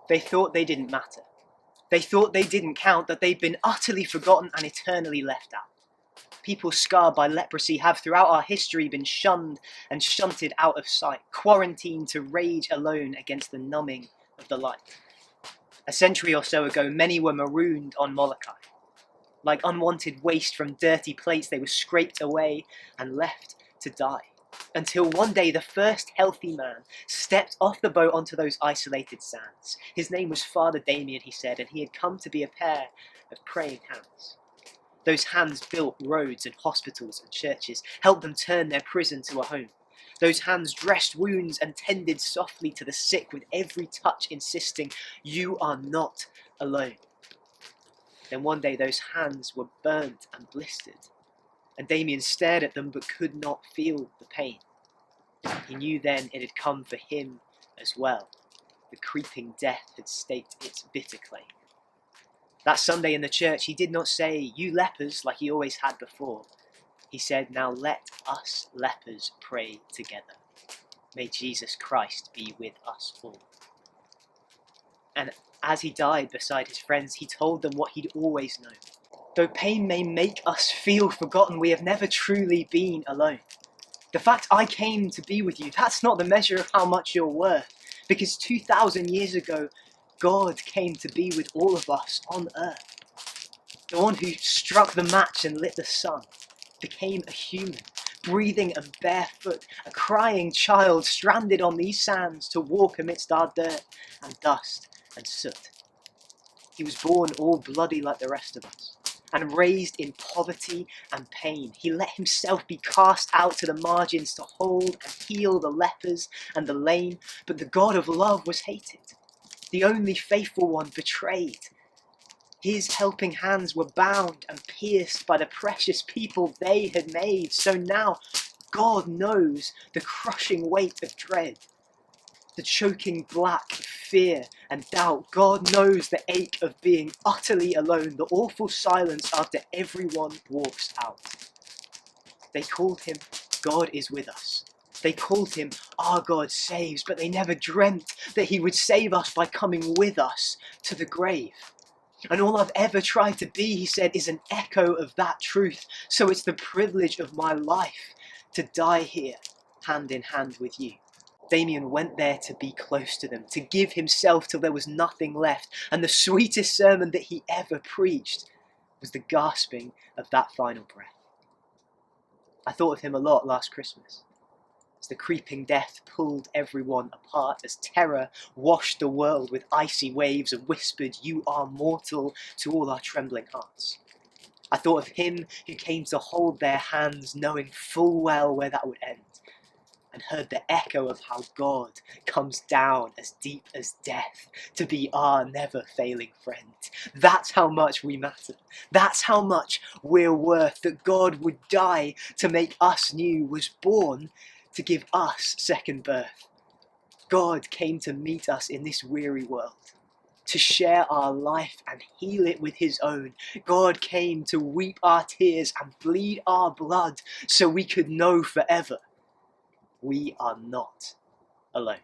They thought they didn't matter. They thought they didn't count, that they'd been utterly forgotten and eternally left out. People scarred by leprosy have throughout our history been shunned and shunted out of sight, quarantined to rage alone against the numbing of the light. A century or so ago, many were marooned on Molokai. Like unwanted waste from dirty plates, they were scraped away and left to die. Until one day, the first healthy man stepped off the boat onto those isolated sands. His name was Father Damien, he said, and he had come to be a pair of praying hands. Those hands built roads and hospitals and churches, helped them turn their prison to a home. Those hands dressed wounds and tended softly to the sick, with every touch insisting, "You are not alone." Then one day those hands were burnt and blistered, and Damien stared at them but could not feel the pain. He knew then it had come for him as well. The creeping death had staked its bitter claim. That Sunday in the church, he did not say, "You lepers," like he always had before. He said, "Now let us lepers pray together. May Jesus Christ be with us all." And as he died beside his friends, he told them what he'd always known. Though pain may make us feel forgotten, we have never truly been alone. The fact I came to be with you, that's not the measure of how much you're worth. Because 2,000 years ago, God came to be with all of us on earth. The one who struck the match and lit the sun became a human, breathing and barefoot, a crying child stranded on these sands to walk amidst our dirt and dust and soot. He was born all bloody like the rest of us, and raised in poverty and pain. He let himself be cast out to the margins to hold and heal the lepers and the lame, but the God of love was hated. The only faithful one betrayed. His helping hands were bound and pierced by the precious people they had made. So now God knows the crushing weight of dread, the choking black of fear and doubt. God knows the ache of being utterly alone, the awful silence after everyone walks out. They called him God is with us. They called him our God saves, but they never dreamt that he would save us by coming with us to the grave. And all I've ever tried to be, he said, is an echo of that truth. So it's the privilege of my life to die here, hand in hand with you. Damien went there to be close to them, to give himself till there was nothing left. And the sweetest sermon that he ever preached was the gasping of that final breath. I thought of him a lot last Christmas, as the creeping death pulled everyone apart, as terror washed the world with icy waves and whispered, "You are mortal," to all our trembling hearts. I thought of him who came to hold their hands, knowing full well where that would end, and heard the echo of how God comes down as deep as death to be our never-failing friend. That's how much we matter. That's how much we're worth, that God would die to make us new, was born to give us second birth. God came to meet us in this weary world, to share our life and heal it with his own. God came to weep our tears and bleed our blood so we could know forever we are not alone.